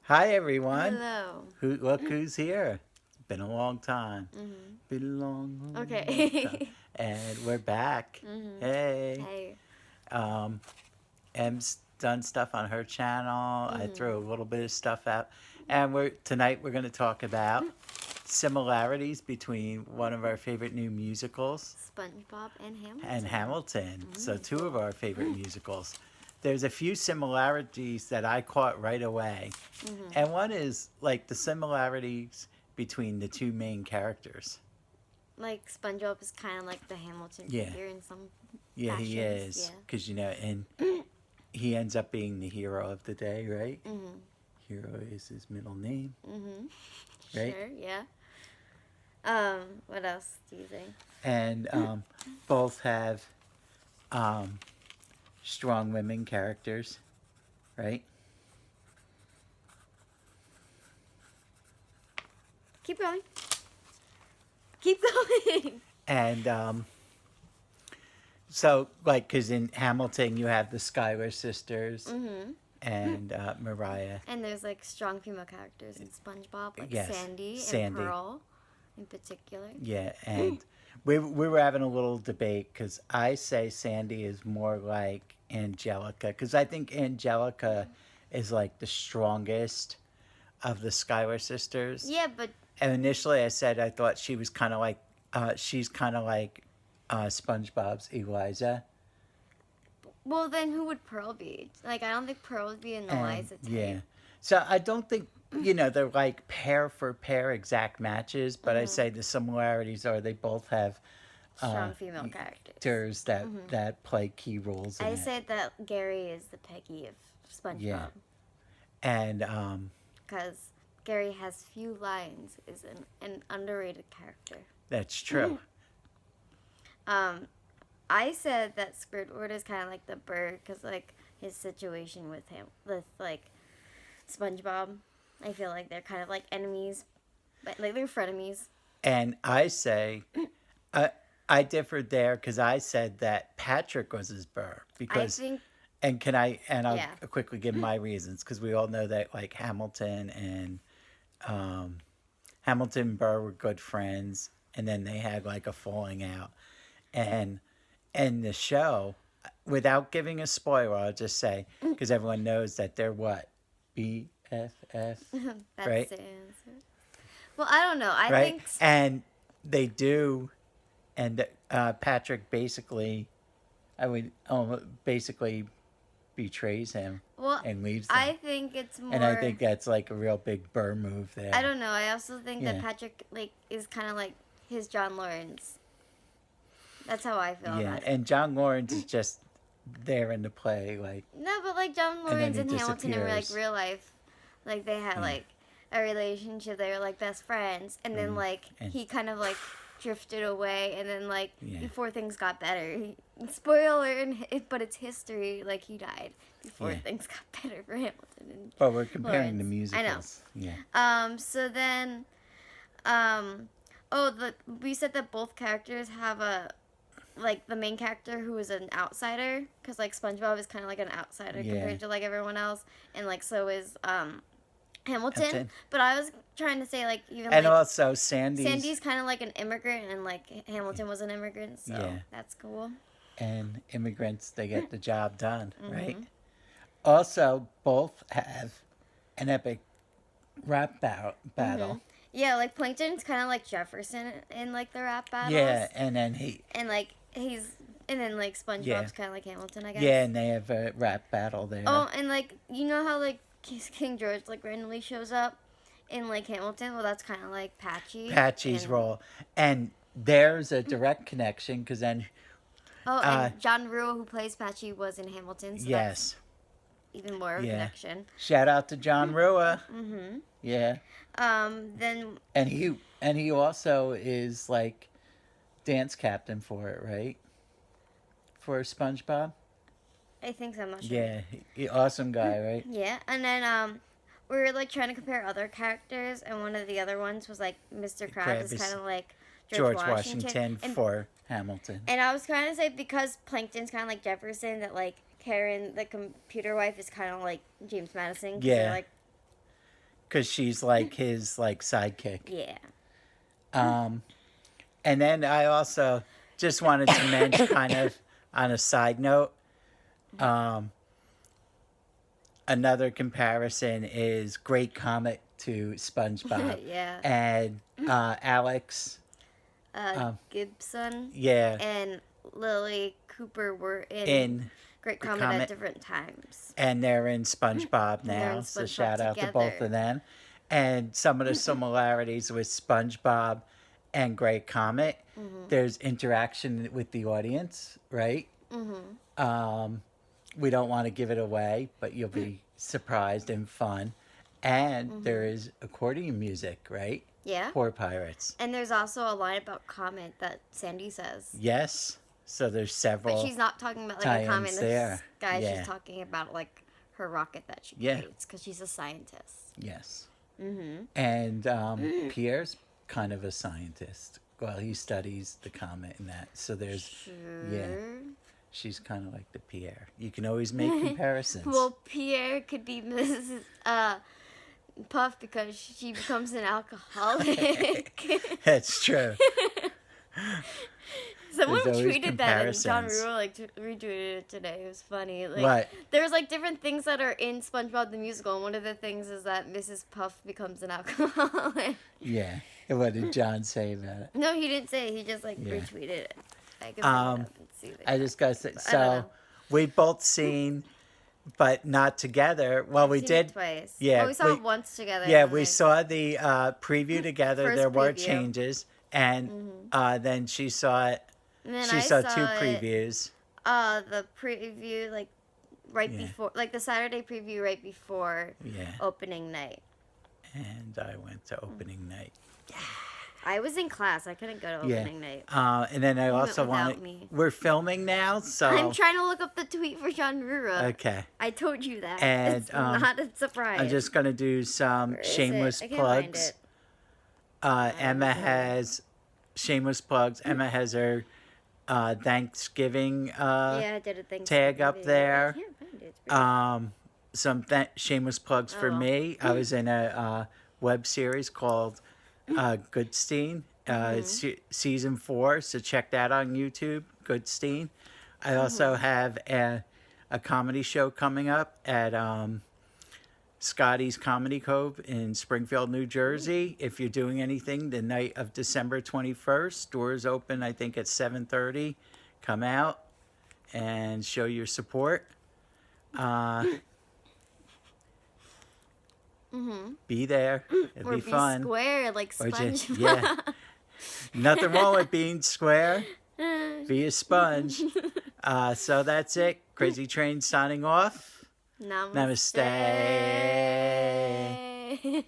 Hi everyone. Hello. Look who's here. It's been a long time. Mhm. Been a long, long time. Okay. And we're back. Mhm. Hey. Hey. Um Em's done stuff on her channel. I threw Mhm. a little bit of stuff out. And we're going to talk about similarities between one of our favorite new musicals SpongeBob and and Hamilton. Hamilton. So two of Cool. our favorite musicals. There's a few similarities that I caught right away. Mhm. And one is like the similarities between the two main characters. Like SpongeBob is kind of like the Hamilton Yeah, figure in some yeah, he fashions. is. Yeah. Because, and he ends up being the hero of the day, right? Mhm. Hero is his middle name, Mhm. right? Sure. Yeah. What else do you think? And both have um, strong women characters, right? Keep going. Keep going. And so, like, because in Hamilton, you have the Schuyler sisters Mhm. and Mariah. And there's like strong female characters in SpongeBob, like Yes, Sandy and Sandy. Pearl, in particular. Yeah, and we were having a little debate because I say Sandy is more like Angelica because I think Angelica is like the strongest of the Schuyler sisters. Yeah, but And initially, I said I thought she was kind of like she's kind of like SpongeBob's Eliza. well, then who would Pearl be? Like, I don't think Pearl would be an And Eliza yeah, type. so I don't think they're like pair for pair exact matches, but I Hmm. say the similarities are they both have Strong female characters. actors that play key roles in I it. said that Gary is the Peggy of Yeah, SpongeBob and because Gary has few lines, is an underrated character. that's true. Um, I said that Squidward is kind of like the bird because like his situation with him with like SpongeBob. I feel like they're kind of like enemies, but like they're frenemies. And I say I I differed there because I said that Patrick was his burr I because think I'll yeah. quickly give my reasons because we all know that like Hamilton and um, Hamilton and Burr were good friends, and then they had like a falling out. And in the show, without giving a spoiler, I'll just say because everyone knows that they're what BFF, That's right? the answer. Well, I don't know. I Right, think and they do, and Patrick basically, I would basically betrays him well, and leaves them. I think it's And I more. think that's like a real big Burr move I there. don't know. I also think that Yeah. Patrick like is kind of like his John Lawrence. That's how I feel Yeah. about it. And John Lawrence is just there in the play, like, No, but like John and then Lawrence he and Hamilton in like disappears. real life, like they had Yeah. like a relationship. They were like best friends, and then like And he kind of like drifted away, and then like yeah. before things got better, spoiler, but it's history. Like he died before Yeah. things got better for Hamilton and But we're comparing the Lawrence. I know. musicals. Yeah. So then, um, oh, we said that both characters have a like the main character who is an outsider because like SpongeBob is kind of like an outsider Yeah. compared to like everyone else, and like so is Hamilton. Hamilton. But I was trying to say like even And like also Sandy's Sandy's kind of like an immigrant, and like Hamilton was an immigrant, so Yeah. that's cool. and immigrants, they get the job done, right? Mm-hmm. Also, both have an epic battle. Mm-hmm. Yeah, like Plankton's kind of like Jefferson in like the rap battles. Yeah, and then And like and then like SpongeBob's Yeah. kind of like Hamilton, I guess. yeah, and they have a rap battle there. Oh, and like you know how like King George like randomly shows up in like Hamilton? Well, that's kind of like Patchy's and, role, and there's a direct connection because then Oh, and John Rule, who plays Patchy, was in Hamilton, so yes, that's even more of a Yeah. connection. shout out to John Rua. Mm-hmm. Yeah, Then and he also is like dance captain for it, right? For SpongeBob. I think so. I'm not sure. Yeah, awesome guy, right? Yeah, and then we were like trying to compare other characters, and one of the other ones was like Mr. Krabs is Krabs. kind of like George Washington and for Hamilton. And I was trying to say because Plankton's kind of like Jefferson, that like Karen, the computer wife, is kind of like James Madison. 'Cause Yeah. they're, like because she's like his like sidekick. Yeah. And then I also just wanted to mention, kind of on a side note, another comparison is Great Comet to SpongeBob. Yeah. And Alex, Gibson yeah, and Lilli Cooper were in Great Great Comet Comet. at different times. And they're in SpongeBob They're now. in So SpongeBob shout out to together. both of them. And some of the similarities with SpongeBob and Great Comet, there's interaction with the audience, right? We don't want to give it away, but you'll be surprised and fun. And there is accordion music, right? Yeah. Poor Pirates. And there's also a line about Comet that Sandy says. Yes. So there's several. But she's not talking about like a tie-ins comet in the there. sky. Yeah. She's talking about like her rocket that she Yeah. creates because she's a scientist. Yes. And Pierre's kind of a scientist. Well, he studies the comet and that. So there's, Sure. yeah, she's kind of like the Pierre. You can always make comparisons. Well, Pierre could be Mrs. Puff because she becomes an alcoholic. That's true. Someone There's always tweeted that and John comparisons. Rule like retweeted it today. It was funny. Like, What? There's like different things that are in SpongeBob the Musical, and one of the things is that Mrs. Puff becomes an alcoholic. Yeah. And what did John say about it? No, he didn't say it. He just like Yeah. retweeted it. I can bring it up and see the I just got to say, I don't so know. we've both seen, but not together. Well, we Seen did. it twice. Yeah, Well, we saw we- it once together. Yeah, and we then- saw the preview together. First There were preview. changes. And then she saw it. And then She I saw saw two it, previews. The preview like right Yeah. before, like the Saturday preview right before Yeah. opening night. And I went to opening night. I was in class. I couldn't go to Yeah. opening night. And then I went also without wanted. me. We're filming now, so. I'm trying to look up the tweet for John Rura. Okay. I told you that. And, It's not a surprise. I'm just going to do some Where is it? shameless I can't find plugs. it. Emma has shameless plugs. Emma has her Thanksgiving Yeah, I did a thing. tag up there. I can't find it. It's pretty- some shameless plugs for Oh. me. I was in a web series called Goodstein. It's season 4, so check that on YouTube, Goodstein. I also have a comedy show coming up at Scotty's Comedy Cove in Springfield, New Jersey. If you're doing anything the night of December 21st, doors open, I think, at 7:30. Come out and show your support. Be there. It'll Or be be fun. square like Or just, SpongeBob. yeah. Nothing wrong with being square. Be a sponge. So that's it. Crazy Train signing off. Namaste. Namaste.